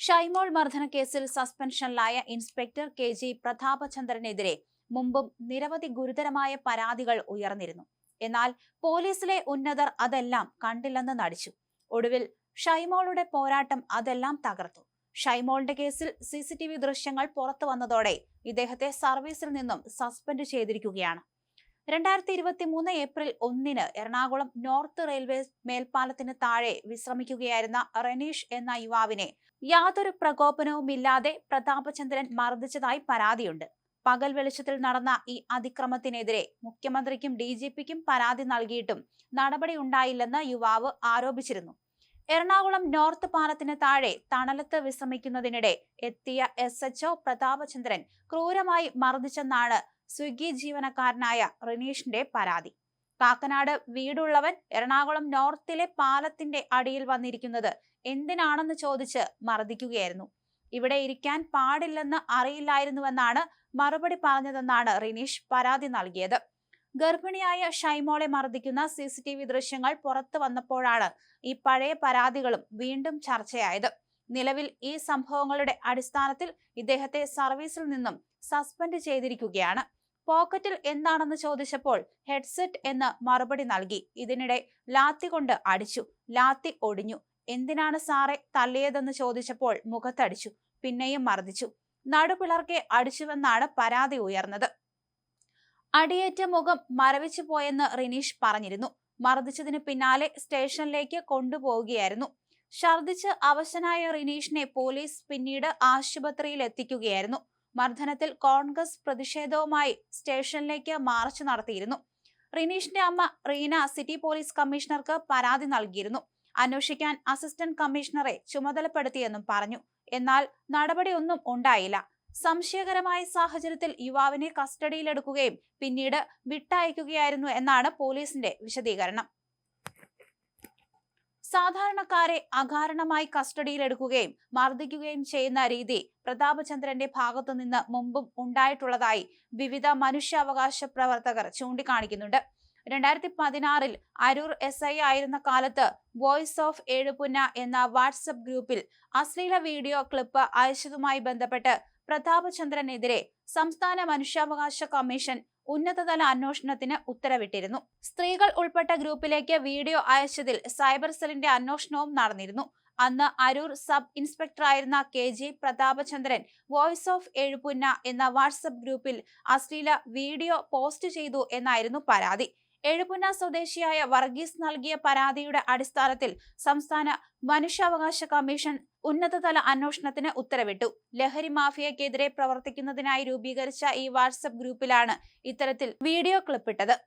ഷൈമോൾ മർദ്ദന കേസിൽ സസ്പെൻഷനിലായ ഇൻസ്പെക്ടർ കെ.ജി. പ്രതാപചന്ദ്രനെതിരെ മുമ്പും നിരവധി ഗുരുതരമായ പരാതികൾ ഉയർന്നിരുന്നു. എന്നാൽ പോലീസിലെ ഉന്നതർ അതെല്ലാം കണ്ടില്ലെന്ന് നടിച്ചു. ഒടുവിൽ ഷൈമോളുടെ പോരാട്ടം അതെല്ലാം തകർത്തു. ഷൈമോളിന്റെ കേസിൽ CCTV ദൃശ്യങ്ങൾ പുറത്തു വന്നതോടെ ഇദ്ദേഹത്തെ സർവീസിൽ നിന്നും സസ്പെൻഡ് ചെയ്തിരിക്കുകയാണ്. 2023 ഏപ്രിൽ 1 എറണാകുളം നോർത്ത് റെയിൽവേ മേൽപ്പാലത്തിന് താഴെ വിശ്രമിക്കുകയായിരുന്ന റെനീഷ് എന്ന യുവാവിനെ യാതൊരു പ്രകോപനവുമില്ലാതെ പ്രതാപചന്ദ്രൻ മർദ്ദിച്ചതായി പരാതിയുണ്ട്. പകൽ വെളിച്ചത്തിൽ നടന്ന ഈ അതിക്രമത്തിനെതിരെ മുഖ്യമന്ത്രിക്കും DGPക്കും പരാതി നൽകിയിട്ടും നടപടിയുണ്ടായില്ലെന്ന് യുവാവ് ആരോപിച്ചിരുന്നു. എറണാകുളം നോർത്ത് പാലത്തിന് താഴെ തണലത്ത് വിശ്രമിക്കുന്നതിനിടെ എത്തിയ SHO പ്രതാപചന്ദ്രൻ ക്രൂരമായി മർദ്ദിച്ചെന്നാണ് സ്വിഗ്ഗി ജീവനക്കാരനായ റിനീഷിന്റെ പരാതി. കാക്കനാട് വീടുള്ളവൻ എറണാകുളം നോർത്തിലെ പാലത്തിന്റെ അടിയിൽ വന്നിരിക്കുന്നത് എന്തിനാണെന്ന് ചോദിച്ച് മർദ്ദിക്കുകയായിരുന്നു. ഇവിടെ ഇരിക്കാൻ പാടില്ലെന്ന് അറിയില്ലായിരുന്നുവെന്നാണ് മറുപടി പറഞ്ഞതെന്നാണ് റിനീഷ് പരാതി നൽകിയത്. ഗർഭിണിയായ ഷൈമോളെ മർദ്ദിക്കുന്ന CCTV ദൃശ്യങ്ങൾ പുറത്തു വന്നപ്പോഴാണ് ഈ പഴയ പരാതികളും വീണ്ടും ചർച്ചയായത്. നിലവിൽ ഈ സംഭവങ്ങളുടെ അടിസ്ഥാനത്തിൽ ഇദ്ദേഹത്തെ സർവീസിൽ നിന്നും സസ്പെൻഡ് ചെയ്തിരിക്കുകയാണ്. പോക്കറ്റിൽ എന്താണെന്ന് ചോദിച്ചപ്പോൾ ഹെഡ്സെറ്റ് എന്ന് മറുപടി നൽകി. ഇതിനിടെ ലാത്തി കൊണ്ട് അടിച്ചു. ലാത്തി ഒടിഞ്ഞു. എന്തിനാണ് സാറെ തള്ളിയതെന്ന് ചോദിച്ചപ്പോൾ മുഖത്തടിച്ചു. പിന്നെയും മർദ്ദിച്ചു. നടുപിളർക്കെ അടിച്ചുവെന്നാണ് പരാതി ഉയർന്നത്. അടിയേറ്റ മുഖം മരവിച്ചു പോയെന്ന് റിനീഷ് പറഞ്ഞിരുന്നു. മർദ്ദിച്ചതിന് പിന്നാലെ സ്റ്റേഷനിലേക്ക് കൊണ്ടുപോവുകയായിരുന്നു. ഛർദ്ദിച്ച് അവശനായ റിനീഷിനെ പോലീസ് പിന്നീട് ആശുപത്രിയിൽ എത്തിക്കുകയായിരുന്നു. മർദ്ദനത്തിൽ കോൺഗ്രസ് പ്രതിഷേധവുമായി സ്റ്റേഷനിലേക്ക് മാർച്ച് നടത്തിയിരുന്നു. റിനീഷിന്റെ അമ്മ റീന സിറ്റി പോലീസ് കമ്മീഷണർക്ക് പരാതി നൽകിയിരുന്നു. അന്വേഷിക്കാൻ അസിസ്റ്റന്റ് കമ്മീഷണറെ ചുമതലപ്പെടുത്തിയെന്നും പറഞ്ഞു. എന്നാൽ നടപടിയൊന്നും ഉണ്ടായില്ല. സംശയകരമായ സാഹചര്യത്തിൽ യുവാവിനെ കസ്റ്റഡിയിലെടുക്കുകയും പിന്നീട് വിട്ടയക്കുകയായിരുന്നു എന്നാണ് പോലീസിന്റെ വിശദീകരണം. സാധാരണക്കാരെ അകാരണമായി കസ്റ്റഡിയിലെടുക്കുകയും മർദ്ദിക്കുകയും ചെയ്യുന്ന രീതി പ്രതാപചന്ദ്രന്റെ ഭാഗത്തുനിന്ന് മുമ്പും ഉണ്ടായിട്ടുള്ളതായി വിവിധ മനുഷ്യാവകാശ പ്രവർത്തകർ ചൂണ്ടിക്കാണിക്കുന്നുണ്ട്. 2016 അരൂർ SI ആയിരുന്ന കാലത്ത് വോയിസ് ഓഫ് ഏഴുപുന്ന എന്ന വാട്സപ്പ് ഗ്രൂപ്പിൽ അശ്ലീല വീഡിയോ ക്ലിപ്പ് അയച്ചതുമായി ബന്ധപ്പെട്ട് പ്രതാപചന്ദ്രനെതിരെ സംസ്ഥാന മനുഷ്യാവകാശ കമ്മീഷൻ ഉന്നതതല അന്വേഷണത്തിന് ഉത്തരവിട്ടിരുന്നു. സ്ത്രീകൾ ഉൾപ്പെട്ട ഗ്രൂപ്പിലേക്ക് വീഡിയോ അയച്ചതിൽ സൈബർ സെല്ലിന്റെ അന്വേഷണവും നടന്നിരുന്നു. അന്ന് അരൂർ സബ് ഇൻസ്പെക്ടറായിരുന്ന K G. Prathapachandran voice of Ezhupunna എന്ന വാട്സപ്പ് ഗ്രൂപ്പിൽ അശ്ലീല വീഡിയോ പോസ്റ്റ് ചെയ്തു എന്നായിരുന്നു പരാതി. ഏഴുപുന്ന സ്വദേശിയായ വർഗീസ് നൽകിയ പരാതിയുടെ അടിസ്ഥാനത്തിൽ സംസ്ഥാന മനുഷ്യാവകാശ കമ്മീഷൻ ഉന്നതതല അന്വേഷണത്തിന് ഉത്തരവിട്ടു. ലഹരി മാഫിയക്കെതിരെ പ്രവർത്തിക്കുന്നതിനായി രൂപീകരിച്ച ഈ വാട്സപ്പ് ഗ്രൂപ്പിലാണ് ഇത്തരത്തിൽ വീഡിയോ ക്ലിപ്പിട്ടത്.